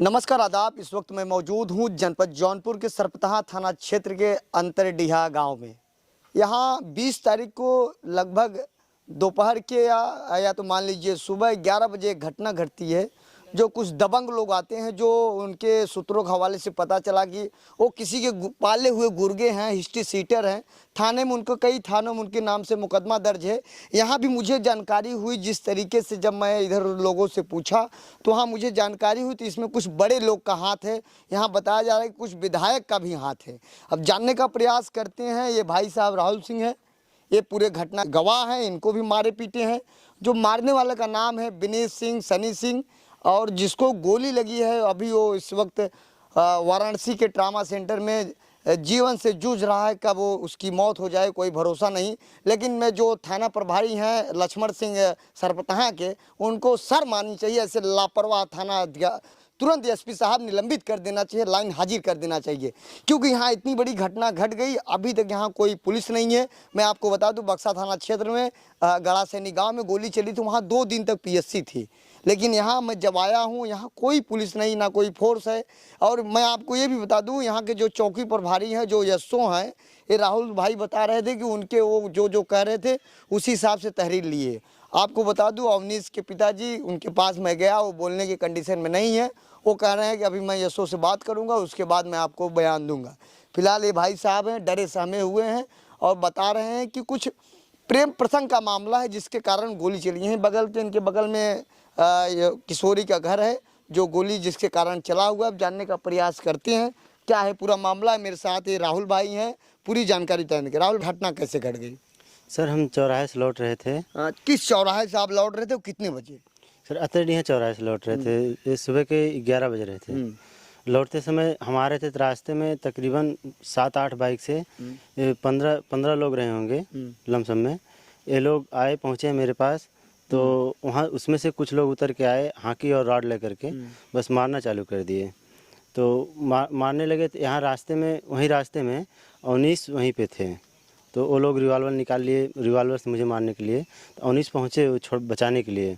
नमस्कार आदाब। इस वक्त मैं मौजूद हूं जनपद जौनपुर के सरपतहा थाना क्षेत्र के अंतरडीहा गांव में। यहां 20 तारीख को लगभग दोपहर के या तो मान लीजिए सुबह 11 बजे एक घटना घटती है। जो कुछ दबंग लोग आते हैं, जो उनके सूत्रों के हवाले से पता चला कि वो किसी के पाले हुए गुर्गे हैं, हिस्ट्री सीटर हैं। थाने में उनको कई थानों में उनके नाम से मुकदमा दर्ज है। यहाँ भी मुझे जानकारी हुई, जिस तरीके से जब मैं इधर लोगों से पूछा तो हाँ मुझे जानकारी हुई तो इसमें कुछ बड़े लोग का हाथ है। यहाँ बताया जा रहा है कि कुछ विधायक का भी हाथ है। अब जानने का प्रयास करते हैं। ये भाई साहब राहुल सिंह है, ये पूरे घटना गवाह हैं। इनको भी मारे पीटे हैं। जो मारने वाले का नाम है विनीत सिंह, सनी सिंह, और जिसको गोली लगी है अभी वो इस वक्त वाराणसी के ट्रामा सेंटर में जीवन से जूझ रहा है। कब वो उसकी मौत हो जाए कोई भरोसा नहीं। लेकिन मैं जो थाना प्रभारी हैं लक्ष्मण सिंह सरपतहा के, उनको सर माननी चाहिए। ऐसे लापरवाह थाना तुरंत एसपी साहब निलंबित कर देना चाहिए, लाइन हाजिर कर देना चाहिए, क्योंकि यहाँ इतनी बड़ी घटना घट गई। अभी तक यहाँ कोई पुलिस नहीं है। मैं आपको बता दूं बक्सा थाना क्षेत्र में गड़ा सैनी गाँव में गोली चली थी, वहाँ 2 दिन तक पीएससी थी। लेकिन यहाँ मैं जब आया हूँ यहाँ कोई पुलिस नहीं, ना कोई फोर्स है। और मैं आपको ये भी बता दूँ यहाँ के जो चौकी प्रभारी हैं, जो यशो हैं, ये राहुल भाई बता रहे थे कि उनके वो जो कह रहे थे उसी हिसाब से तहरीर लिए। आपको बता दूँ अवनीश के पिताजी, उनके पास मैं गया, वो बोलने की कंडीशन में नहीं है। वो कह रहे हैं कि अभी मैं यशो से बात करूँगा, उसके बाद मैं आपको बयान दूंगा। फिलहाल ये भाई साहब हैं, डरे सहमे हुए हैं और बता रहे हैं कि कुछ प्रेम प्रसंग का मामला है जिसके कारण गोली चली है। बगल पे इनके बगल में किशोरी का घर है, जो गोली जिसके कारण चला हुआ। अब जानने का प्रयास करते हैं क्या है पूरा मामला। मेरे साथ ये राहुल भाई हैं, पूरी जानकारी तय के। राहुल, घटना कैसे घट गई? सर हम चौराहे से लौट रहे थे। किस चौराहे से आप लौट रहे थे, कितने बजे? सर अतरडीहा चौराहे से लौट रहे थे, सुबह के 11 बज रहे थे। लौटते समय हमारे थे रास्ते में तकरीबन 7-8 बाइक से 15 लोग रहे होंगे लमसम में। ये लोग आए, पहुँचे मेरे पास, तो वहाँ उसमें से कुछ लोग उतर के आए, हाकी और रॉड लेकर के बस मारना चालू कर दिए। तो मारने लगे। तो यहाँ रास्ते में, वहीं रास्ते में अवनीश वहीं पे थे, तो वो लोग रिवाल्वर निकाल लिए, रिवाल्वर से मुझे मारने के लिए। तो अवनीश पहुँचे बचाने के लिए।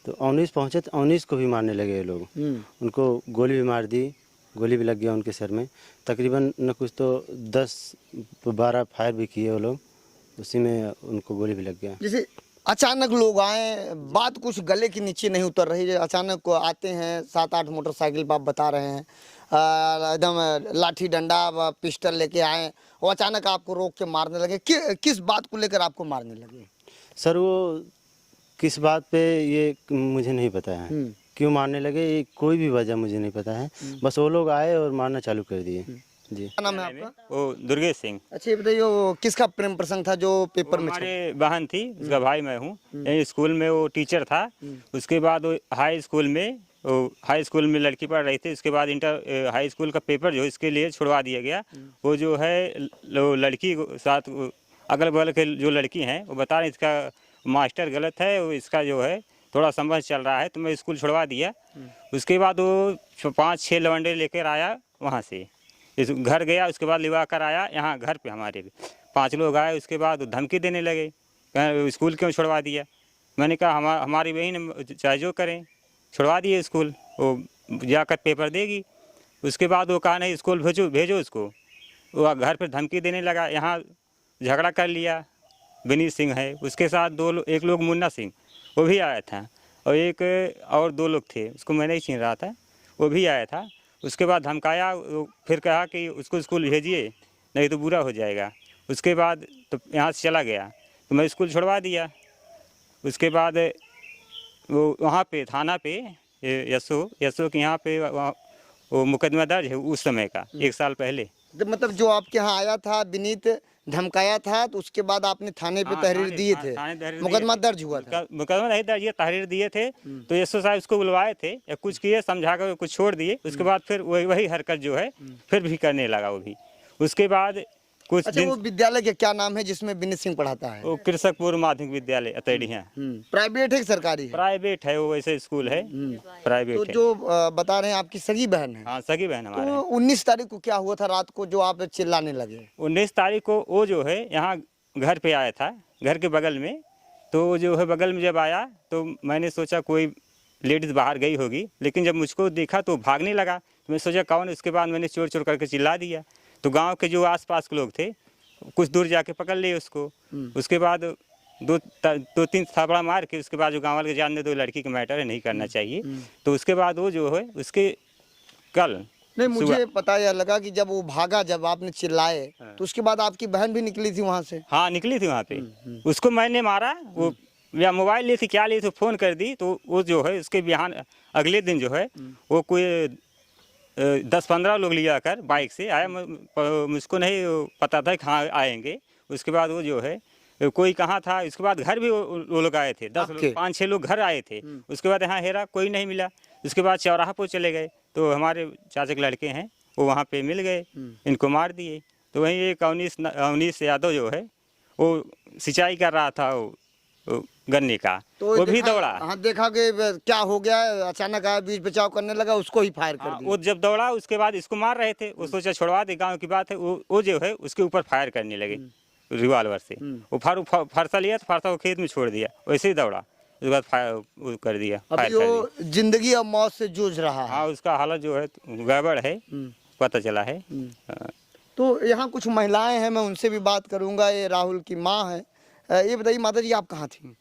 तो अवनीश पहुँचे तो अवनीश को भी मारने लगे ये लोग। उनको गोली भी मार दी, गोली भी लग गया उनके सर में। तकरीबन न कुछ तो 10-12 फायर भी किए वो लोग, उसी में उनको गोली भी लग गया। जैसे अचानक लोग आए, बात कुछ गले के नीचे नहीं उतर रही है। अचानक को आते हैं 7-8 मोटरसाइकिल पर, आप बता रहे हैं एकदम लाठी डंडा पिस्टल लेके आए, वो अचानक आपको रोक के मारने लगे। किस बात को लेकर आपको मारने लगे? सर वो किस बात पे ये मुझे नहीं पता है, क्यों मारने लगे ये कोई भी वजह मुझे नहीं पता है। बस वो लोग आए और मारना चालू कर दिए। जी। क्या नाम है आपका? वो दुर्गेश सिंह। अच्छा ये बताइए, वो किसका प्रेम प्रसंग था जो पेपर में? हमारे बहन थी, उसका भाई मैं हूँ। यही स्कूल में वो टीचर था। उसके बाद वो हाई स्कूल में लड़की पढ़ रही थी। उसके बाद इंटर हाई स्कूल का पेपर जो इसके लिए छुड़वा दिया गया। वो जो है लड़की साथ अगल बगल के जो लड़की हैं वो बता रहे इसका मास्टर गलत है, वो इसका जो है थोड़ा संबंध चल रहा है, तो मैं स्कूल छुड़वा दिया। उसके बाद वो 5-6 लवंडे लेकर आया, वहाँ से इस घर गया। उसके बाद लिवा कर आया यहाँ घर पे, हमारे 5 लोग आए। उसके बाद धमकी देने लगे, स्कूल क्यों छुड़वा दिया। मैंने कहा हमारी बहन चाहे जो करें, छुड़वा दिए स्कूल, वो जाकर पेपर देगी। उसके बाद वो कहा नहीं स्कूल भेजो उसको। वो घर पर धमकी देने लगा। यहाँ झगड़ा कर लिया। विनीत सिंह है, उसके साथ एक लोग मुन्ना सिंह, वो भी आया था, और एक और 2 लोग थे, उसको मैं नहीं छीन रहा था, वो भी आया था। उसके बाद धमकाया, फिर कहा कि उसको स्कूल भेजिए नहीं तो बुरा हो जाएगा। उसके बाद तो यहाँ से चला गया, तो मैं स्कूल छुड़वा दिया। उसके बाद वो वहाँ पे थाना पे यशो के यहाँ पे वो मुकदमा दर्ज है उस समय का, 1 साल पहले। मतलब जो आपके यहाँ आया था विनीत, धमकाया था, तो उसके बाद आपने थाने पे तहरीर दिए थे, मुकदमा दर्ज हुआ था? मुकदमा नहीं दर्ज, तहरीर दिए थे। तो यशो साहब उसको बुलवाए थे, या कुछ किए, समझा कर कुछ छोड़ दिए। उसके बाद फिर वही हरकत जो है फिर भी करने लगा वो भी। उसके बाद कुछ अच्छा, वो विद्यालय का क्या नाम है जिसमें विनीत सिंह पढ़ाता है? वो कृषकपुर माध्यमिक विद्यालय अतरडीहा। प्राइवेट है कि सरकारी है? प्राइवेट है, वो वैसे स्कूल है, प्राइवेट तो है। जो बता रहे हैं आपकी सगी बहन है? हाँ, सगी बहन हमारे। तो 19 तारीख को क्या हुआ था रात को जो आप चिल्लाने लगे? 19 तारीख को वो जो है यहाँ घर पे आया था, घर के बगल में। तो जो है बगल में जब आया तो मैंने सोचा कोई लेडीज़ बाहर गई होगी, लेकिन जब मुझको देखा तो भागने लगा। तो मैं सोचा कौन, उसके बाद मैंने चोर चोर करके चिल्ला दिया। तो गांव के जो आसपास के लोग थे कुछ दूर जाके पकड़ लिए उसको। उसके बाद दो तीन थप्पड़ मार के उसके बाद जो गाँव वाले जानने दो लड़की का मैटर है, नहीं करना चाहिए। तो उसके बाद वो जो है उसके कल नहीं, मुझे पता यह लगा कि जब वो भागा, जब आपने चिल्लाए तो उसके बाद आपकी बहन भी निकली थी वहाँ से। हाँ, निकली थी वहाँ पे। उसको मैंने मारा, वो या मोबाइल ली थी क्या ली थी, फ़ोन कर दी। तो वो जो है उसके बिहान अगले दिन जो है वो कोई 10-15 लोग लिया कर बाइक से आया। मुझको नहीं पता था कि हाँ आएंगे। उसके बाद वो जो है कोई कहाँ था, उसके बाद घर भी वो लोग आए थे, 5-6 लोग घर आए थे। उसके बाद यहाँ हेरा कोई नहीं मिला। उसके बाद चौराहा पर चले गए तो हमारे चाचा के लड़के हैं वो वहाँ पे मिल गए, इनको मार दिए। तो वहीं एक अवनीश यादव जो है वो सिंचाई कर रहा था वो गन्ने का, तो वो भी दौड़ा। हाँ, देखा कि क्या हो गया, अचानक आया, बीच बचाव करने लगा, उसको ही फायर कर दिया। वो जब दौड़ा उसके बाद इसको मार रहे थे, वो सोचा छुड़वा दे, गांव की बात है। वो जो है उसके ऊपर फायर करने लगे रिवाल्वर से। वो फरसा लिया तो फरसा को खेत में छोड़ दिया, वैसे ही दौड़ा। उसके बाद फायर कर दिया। अभी वो जिंदगी और मौत से जूझ रहा है। हाँ, उसका हालत जो है गड़बड़ है, पता चला है। तो यहाँ कुछ महिलाएं हैं, मैं उनसे भी बात करूंगा। ये राहुल की माँ है। ये बताइए माता जी, आप कहाँ थी?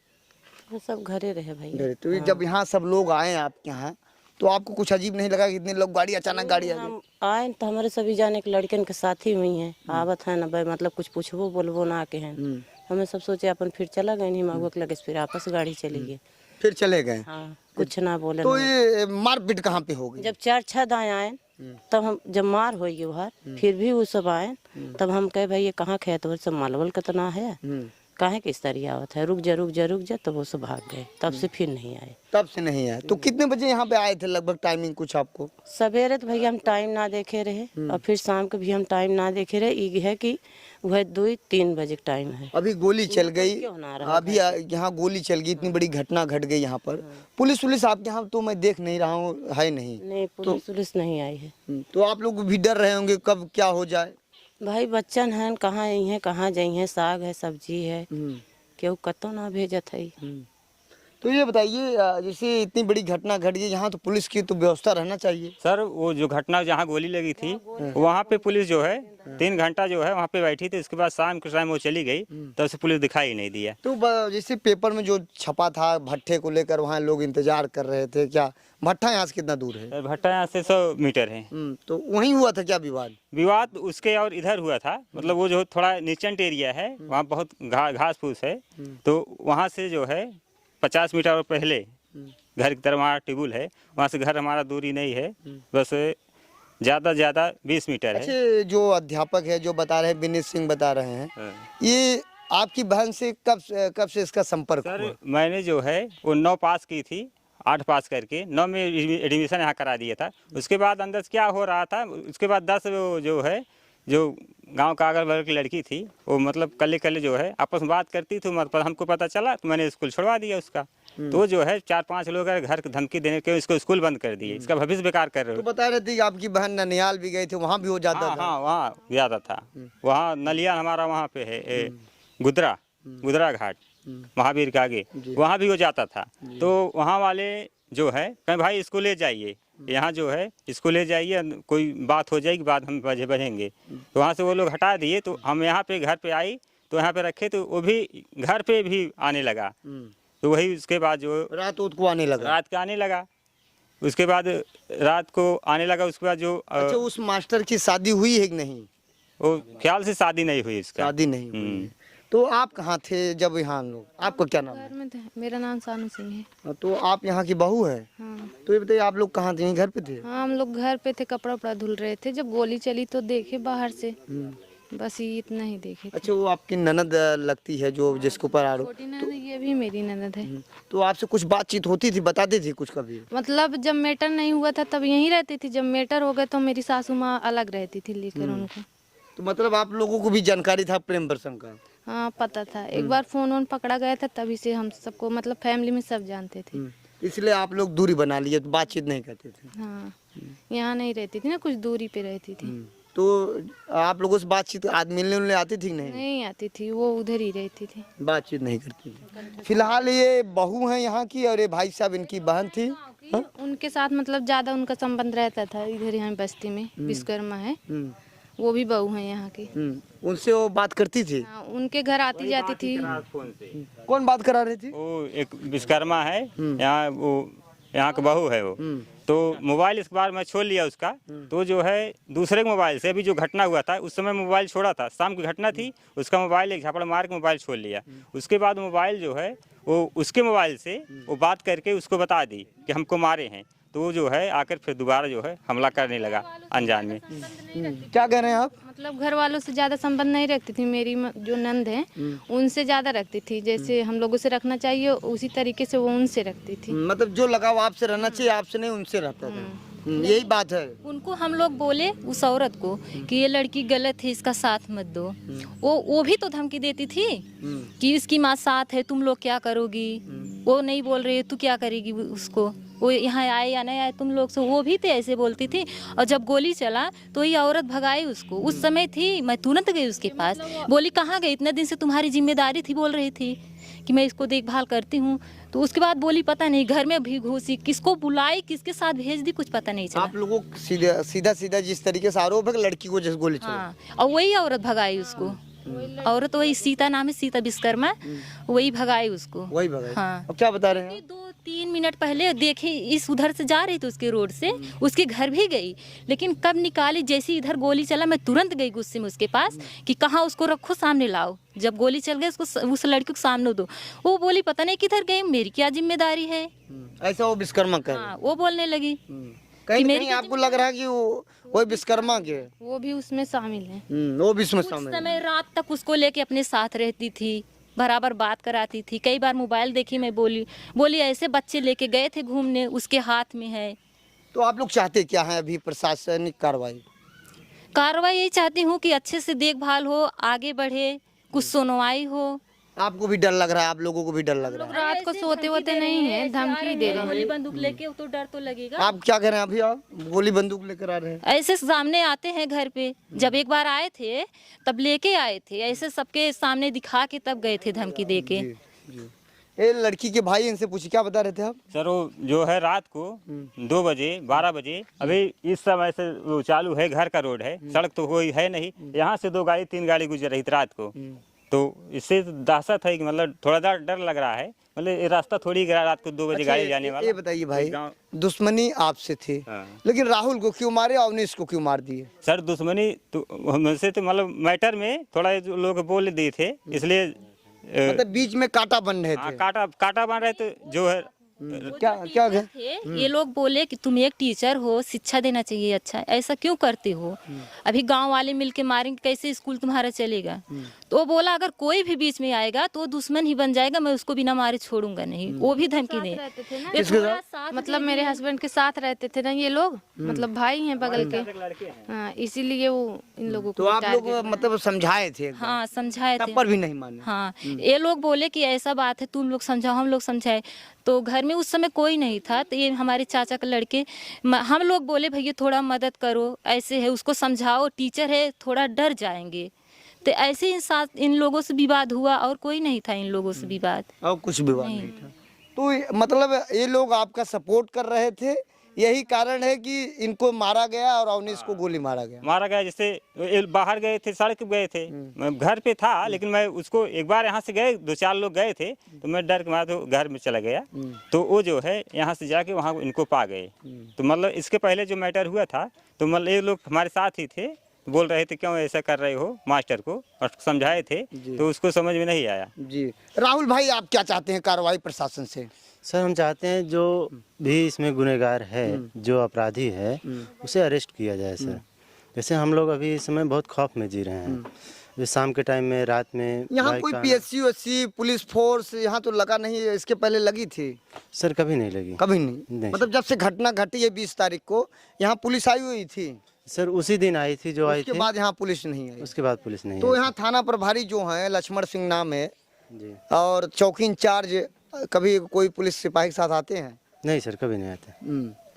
वो सब घरे रहे भाई। घरे। तो ये जब यहाँ सब लोग आए आपके यहाँ, तो आपको कुछ अजीब नहीं लगा कि इतने लोग गाड़ी, अचानक गाड़ी आ गई? हम आए तो हमारे सभी जाने के लड़कन के साथी हुई हैं, आवत है ना भाई, मतलब कुछ पूछबो बोलबो ना के हैं। हमें सब सोचे अपन फिर चला गए, नहीं मगुआ के लगे, फिर आपस गाड़ी चली गई, फिर चले गए। हाँ, कुछ ना बोले। तो ये मारपीट कहाँ पे हो गई? जब 4-6 दाएँ आए तब हम जब मार हो गई बाहर, फिर भी वो सब आए, तब हम कहे भाई ये कहाँ खेत और सब मालवल कितना है, काहे किस तरह आवत है, रुक जा, तो वो सब भाग गए। तब से फिर नहीं आए। तब से नहीं आए। तो कितने बजे यहाँ पे आए थे लगभग, टाइमिंग कुछ आपको? सवेरे तो भैया हम टाइम ना देखे रहे, और फिर शाम को भी हम टाइम ना देखे रहे। ये है कि वह 2-3 बजे का टाइम है। अभी गोली चल गई, क्यों ना रहा अभी यहाँ गोली चल गई, इतनी बड़ी घटना घट गई यहाँ पर। पुलिस आपके यहाँ तो मैं देख नहीं रहा हूँ, है नहीं? नहीं, पुलिस नहीं आई है। तो आप लोग भी डर रहे होंगे कब क्या हो जाए? भाई बच्चन हैं, कहाँ आई हैं, कहाँ जाई हैं, साग है, सब्जी है, केहू कतो ना भेजत है। तो ये बताइए, जैसे इतनी बड़ी घटना घट गई यहाँ, तो पुलिस की तो व्यवस्था रहना चाहिए। सर, वो जो घटना जहाँ गोली लगी थी वहाँ पे पुलिस जो है 3 घंटा जो है वहाँ पे बैठी थी। उसके बाद शाम के टाइम वो चली गई, तब से पुलिस दिखाई नहीं दिया। तो जैसे पेपर में जो छपा था भट्टे को लेकर, वहाँ लोग इंतजार कर रहे थे, क्या भट्टा यहाँ से कितना दूर है? भट्टा यहाँ से 100 मीटर है। तो वहीं हुआ था क्या विवाद? विवाद उसके और इधर हुआ था, मतलब वो जो थोड़ा नीचंट एरिया है वहाँ बहुत घास फूस है। तो वहाँ से जो है 50 मीटर और पहले घर की तरफ हमारा टेबुल है, वहाँ से घर हमारा दूरी नहीं है, बस ज़्यादा 20 मीटर है। अच्छा, जो अध्यापक है जो बता रहे हैं, विनीत सिंह बता रहे हैं, ये आपकी बहन से कब से इसका संपर्क हुआ? सर, मैंने जो है वो 9 पास की थी, 8 पास करके 9 में एडमिशन यहाँ करा दिया था। उसके बाद अंदर क्या हो रहा था, उसके बाद 10 जो है जो गांव का अगल बगल की लड़की थी, वो मतलब कल जो है आपस में बात करती थी, मतलब हमको पता चला तो मैंने स्कूल छुड़वा दिया उसका। तो जो है 4-5 लोग घर की धमकी देने के इसको स्कूल बंद कर दिए, इसका भविष्य बेकार कर रहे हो। तो बता रहे थे कि आपकी बहन ननियाल भी गई थी, वहाँ भी हो जाता था? हाँ, वहाँ ज़्यादा था। वहाँ नलिया हमारा वहाँ पे है, गुदरा घाट, महावीर के आगे, वहाँ भी हो जाता था। तो वहाँ वाले जो है कहीं भाई इसको ले जाइए, यहाँ जो है इसको ले जाइए, कोई बात हो जाएगी, बाद हम बढ़ेंगे। तो वहाँ से वो लोग हटा दिए। तो हम यहाँ पे घर पे आई तो यहाँ पे रखे, तो वो भी घर पे भी आने लगा। तो वही उसके बाद जो रात को आने लगा, उसके बाद रात को आने लगा। उसके बाद जो अच्छा, उस मास्टर की शादी हुई है कि नहीं? वो ख्याल से शादी नहीं हुई इसका। शादी नहीं हुई। तो आप कहाँ थे जब यहाँ लोग, आपका क्या नाम है? घर में थे। मेरा नाम सानू सिंह है। तो आप यहाँ की बहू है? हाँ। तो ये बताइए, आप लोग कहाँ थे? घर पे थे? हाँ, हम लोग घर पे थे, कपड़ा उपड़ा धुल रहे थे, जब गोली चली तो देखे बाहर से, बस ये इतना ही देखे थे। अच्छा, वो आपकी ननद लगती है जो जिसके ऊपर आरोप? छोटी ननद, ये भी मेरी ननद है। तो आपसे कुछ बातचीत होती थी, बताती थी कुछ कभी? मतलब जब मैटर नहीं हुआ था तब यहीं रहती थी, जब मैटर हो गए तो मेरी सासू माँ अलग रहती थी लेकर उनको। तो मतलब आप लोगों को भी जानकारी था प्रेम प्रसंग का? हाँ, पता था। एक बार फोन पकड़ा गया था, तभी से हम सबको, मतलब फैमिली में सब जानते थे। इसलिए आप लोग दूरी बना लिए, तो बातचीत नहीं करते थे? हाँ, यहाँ नहीं रहती थी ना, कुछ दूरी पे रहती थी। तो आप लोगों से बातचीत आज मिलने आती थी कि नहीं? नहीं आती थी, वो उधर ही रहती थी, बातचीत नहीं करती थी। फिलहाल ये बहू है यहाँ की, और ये भाई साहब इनकी बहन थी। उनके साथ मतलब ज्यादा उनका संबंध रहता था। इधर यहाँ बस्ती में विश्वकर्मा है, वो भी बहू है यहाँ की। उनसे वो बात करती थी? हाँ, उनके घर आती जाती थी। कौन बात करा रही थी? वो एक विश्वकर्मा है यहाँ, वो यहाँ का बहू है वो। तो मोबाइल इस बार मैं छोड़ लिया उसका, तो जो है दूसरे के मोबाइल से अभी जो घटना हुआ था उस समय मोबाइल छोड़ा था, शाम की घटना थी, उसका मोबाइल एक झापड़ मार के मोबाइल छोड़ लिया। उसके बाद मोबाइल जो है वो उसके मोबाइल से वो बात करके उसको बता दी कि हमको मारे हैं। तो वो जो है आकर फिर दोबारा जो है हमला करने लगा अनजान में। क्या कह रहे हैं आप? मतलब घर वालों से ज्यादा संबंध नहीं रखती थी। मेरी जो नंद है उनसे ज्यादा रखती थी, जैसे हम लोगों से रखना चाहिए उसी तरीके से वो उनसे रखती थी। मतलब जो लगाव आपसे रहना चाहिए आपसे नहीं उनसे रहता था। यही बात है। उनको हम लोग बोले उस औरत को कि ये लड़की गलत है, इसका साथ मत दो। वो भी तो धमकी देती थी कि इसकी माँ साथ है, तुम लोग क्या करोगी। वो नहीं बोल रही तू क्या करेगी उसको, वो यहाँ आए या नहीं आए तुम लोग से, वो भी तो ऐसे बोलती थी। और जब गोली चला तो ये औरत भगाई उसको। उस समय थी, मैं तुरंत गई उसके पास, बोली कहाँ गई, इतने दिन से तुम्हारी जिम्मेदारी थी, बोल रही थी कि मैं इसको देखभाल करती हूँ। तो उसके बाद बोली पता नहीं घर में भी घुसी, किसको बुलाई, किसके साथ भेज दी, कुछ पता नहीं चला। आप लोगों को सीधा जिस तरीके से आरोप है कि लड़की को जैसे गोली चली। हाँ, और वही औरत भगाई उसको। औरत वही सीता नाम है, सीता विश्वकर्मा, वही भगाई उसको। वही भगाई। हाँ। अब क्या बता रहे हैं? 2-3 मिनट पहले देखी, इस उधर से जा रही थी उसके रोड से, उसके घर भी गई, लेकिन कब निकाली, जैसे इधर गोली चला मैं तुरंत गई गुस्से में उसके पास कि कहाँ उसको रखो, सामने लाओ। जब गोली चल गई उसको, उस लड़की को सामने दो। वो बोली पता नहीं किधर गई, मेरी क्या जिम्मेदारी है। ऐसा वो विश्वकर्मा कर हाँ, वो बोलने लगी। कहीं ना कहीं आपको लग रहा है कि वो विश्वकर्मा के वो भी उसमें शामिल है। वो भी उसमें कुछ शामिल है। समय रात तक उसको लेके अपने साथ रहती थी, बराबर बात कराती थी। कई बार मोबाइल देखी, मैं बोली ऐसे बच्चे लेके गए थे घूमने, उसके हाथ में है। तो आप लोग चाहते क्या है अभी प्रशासनिक कार्रवाई? यही चाहती हूँ कि अच्छे से देखभाल हो, आगे बढ़े, कुछ सुनवाई हो। आपको भी डर लग रहा है? आप लोगों को भी डर लग रहा है? रात को सोते होते नहीं है, धमकी दे रहे गोली हैं। बंदूक लेके, तो डर तो लगेगा। आप क्या कर रहे हैं अभी? आप गोली बंदूक लेकर आ रहे हैं? ऐसे सामने आते हैं घर पे, जब एक बार आए थे तब लेके आए थे, ऐसे सबके सामने दिखा के तब गए थे धमकी दे के। ये लड़की के भाई, इनसे पूछिए क्या बता रहे थे आप? सर वो जो है रात को 2 बजे 12 बजे, अभी इस समय से वो चालू है, घर का रोड है, सड़क तो कोई है नहीं, यहाँ से 2 गाड़ी 3 गाड़ी गुजर रही थी रात को। तो इससे दहशत है कि मतलब थोड़ा डर लग रहा है, मतलब ये रास्ता थोड़ी रात को 2 बजे गाड़ी जाने वाला। ये बताइए भाई, दुश्मनी आपसे थी, लेकिन राहुल को क्यों मारे, अवनीश को क्यों मार दिए? सर दुश्मनी तो हमसे तो मतलब मैटर में थोड़ा लोग बोल दिए थे, इसलिए मतलब बीच में कांटा बन रहे थे। काटा बन रहे थे जो है। क्या थे ये लोग बोले कि तुम एक टीचर हो, शिक्षा देना चाहिए, अच्छा ऐसा क्यों करते हो, अभी गांव वाले मिलके मारेंगे, कैसे स्कूल तुम्हारा चलेगा। तो वो बोला अगर कोई भी बीच में आएगा तो दुश्मन ही बन जाएगा, मैं उसको बिना मारे छोड़ूंगा नहीं। वो भी धमकी दे। ये थोड़ा साथ मतलब मेरे हस्बैंड के साथ रहते थे ना ये लोग, मतलब भाई हैं बगल के। हाँ, इसीलिए वो इन लोगों को तो आप लोग मतलब समझाए थे? हाँ समझाए थे, पर भी नहीं माने। हाँ ये लोग बोले कि ऐसा बात है, तुम लोग समझाओ, हम लोग समझाए। तो घर में उस समय कोई नहीं था, तो ये हमारे चाचा के लड़के, हम लोग बोले भैया थोड़ा मदद करो, ऐसे है उसको समझाओ, टीचर है, थोड़ा डर जाएंगे। तो ऐसे इन लोगों से विवाद हुआ, और कोई नहीं था इन लोगों से विवाद, और कुछ विवाद नहीं था। तो मतलब ये लोग आपका सपोर्ट कर रहे थे, यही कारण है कि इनको मारा गया और अवनीश को गोली मारा गया। जैसे बाहर गए थे, सड़क गए थे, मैं घर पे था, लेकिन मैं उसको एक बार यहाँ से गए, 2-4 लोग गए थे, तो मैं डर के मारे तो घर में चला गया। तो वो जो है यहाँ से जाके वहाँ इनको पा गए। तो मतलब इसके पहले जो मैटर हुआ था, तो मतलब ये लोग हमारे साथ ही थे, बोल रहे थे क्यों ऐसा कर रहे हो मास्टर को, और समझाए थे, तो उसको समझ में नहीं आया। जी राहुल भाई, आप क्या चाहते हैं कार्रवाई प्रशासन से? सर हम चाहते हैं जो भी इसमें गुनहगार है, जो अपराधी है, उसे अरेस्ट किया जाए सर। जैसे हम लोग अभी इस समय बहुत खौफ में जी रहे हैं, शाम के टाइम में, रात में। यहाँ कोई PSC पुलिस फोर्स यहाँ तो लगा नहीं है, इसके पहले लगी थी? सर कभी नहीं लगी। कभी नहीं। मतलब जब से घटना घटी है 20 तारीख को, यहाँ पुलिस आई हुई थी? सर उसी दिन आई थी जो आई थी, उसके बाद यहाँ पुलिस नहीं आई? उसके बाद पुलिस नहीं। तो यहाँ थाना प्रभारी जो है लक्ष्मण सिंह नाम है जी, और चौकी इंचार्ज, कभी कोई पुलिस सिपाही के साथ आते हैं? नहीं सर, कभी नहीं आते।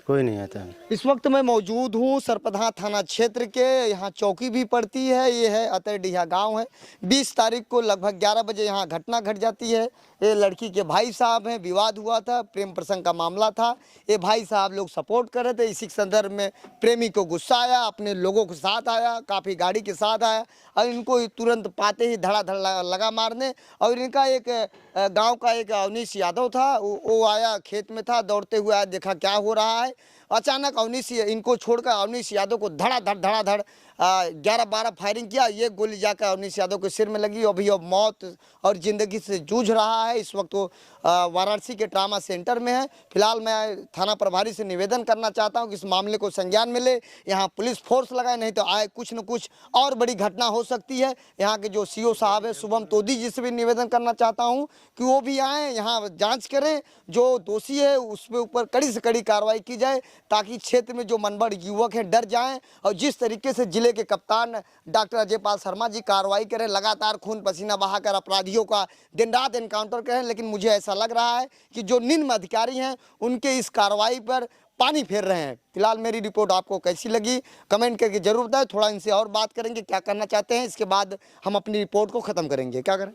कोई नहीं आता। इस वक्त मैं मौजूद हूँ सरपधा थाना क्षेत्र के, यहाँ चौकी भी पड़ती है, ये है अतरडीहा गांव है। 20 तारीख को लगभग 11 बजे यहाँ घटना घट जाती है। ये लड़की के भाई साहब हैं, विवाद हुआ था, प्रेम प्रसंग का मामला था। ये भाई साहब लोग सपोर्ट कर रहे थे, इसी संदर्भ में प्रेमी को गुस्सा आया, अपने लोगों के साथ आया, काफ़ी गाड़ी के साथ आया और इनको तुरंत पाते ही धड़ाधड़ लगा मारने। और इनका एक गांव का एक अवनीश यादव था, वो आया, खेत में था, दौड़ते हुए आया, देखा क्या हो रहा है। अचानक अवनीश इनको छोड़कर अवनीश यादव को धड़ाधड़ 11-12 फायरिंग किया। ये गोली जाकर अवनीश यादव के सिर में लगी। अभी अब मौत और ज़िंदगी से जूझ रहा है। इस वक्त वो वाराणसी के ट्रामा सेंटर में है। फिलहाल मैं थाना प्रभारी से निवेदन करना चाहता हूं कि इस मामले को संज्ञान में ले, यहाँ पुलिस फोर्स लगाए, नहीं तो आए कुछ न कुछ और बड़ी घटना हो सकती है। यहाँ के जो सीओ साहब है शुभम तोदी जी से भी निवेदन करना चाहता हूँ कि वो भी आएँ, यहाँ जाँच करें, जो दोषी है उसके ऊपर कड़ी से कड़ी कार्रवाई की जाए, ताकि क्षेत्र में जो मनबड़ युवक हैं डर जाएं। और जिस तरीके से जिले के कप्तान डॉक्टर अजय पाल शर्मा जी कार्रवाई करें, लगातार खून पसीना बहाकर अपराधियों का दिन रात एनकाउंटर करें, लेकिन मुझे ऐसा लग रहा है कि जो निम्न अधिकारी हैं उनके इस कार्रवाई पर पानी फेर रहे हैं। फिलहाल मेरी रिपोर्ट आपको कैसी लगी कमेंट करके जरूर बताएं। थोड़ा इनसे और बात करेंगे, क्या करना चाहते हैं, इसके बाद हम अपनी रिपोर्ट को ख़त्म करेंगे। क्या करें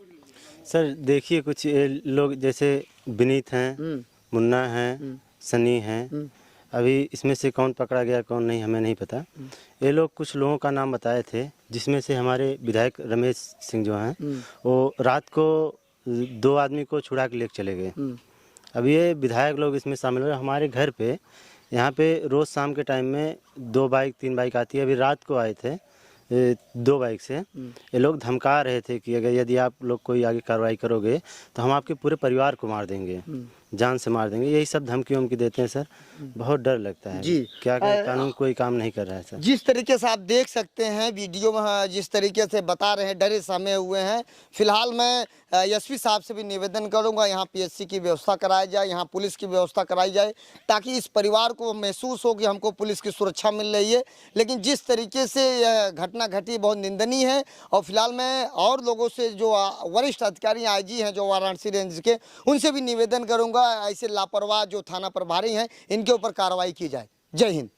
सर? देखिए, कुछ लोग जैसे विनीत हैं, मुन्ना हैं, सनी हैं, अभी इसमें से कौन पकड़ा गया कौन नहीं हमें नहीं पता। ये लोग कुछ लोगों का नाम बताए थे, जिसमें से हमारे विधायक रमेश सिंह जो हैं वो रात को 2 आदमी को छुड़ा के लेकर चले गए। अब ये विधायक लोग इसमें शामिल हुए। हमारे घर पे यहाँ पे रोज़ शाम के टाइम में 2 बाइक 3 बाइक आती है। अभी रात को आए थे 2 बाइक से। ये लोग धमका रहे थे कि अगर यदि आप लोग कोई आगे कार्रवाई करोगे तो हम आपके पूरे परिवार को मार देंगे, जान से मार देंगे। यही सब धमकी वमकी देते हैं सर। बहुत डर लगता है जी। क्या कानून कोई काम नहीं कर रहा है सर। जिस तरीके से आप देख सकते हैं वीडियो में, जिस तरीके से बता रहे हैं, डरे सहमे हुए हैं। फिलहाल मैं एसपी साहब से भी निवेदन करूंगा, यहाँ पीएससी की व्यवस्था कराई जाए, यहाँ पुलिस की व्यवस्था कराई जाए, ताकि इस परिवार को महसूस हो कि हमको पुलिस की सुरक्षा मिल रही है। लेकिन जिस तरीके से यह घटना घटी बहुत निंदनीय है। और फिलहाल मैं और लोगों से, जो वरिष्ठ अधिकारी आईजी हैं जो वाराणसी रेंज के, उनसे भी निवेदन करूँगा ऐसे लापरवाह जो थाना प्रभारी हैं इनके ऊपर कार्रवाई की जाए। जय हिंद।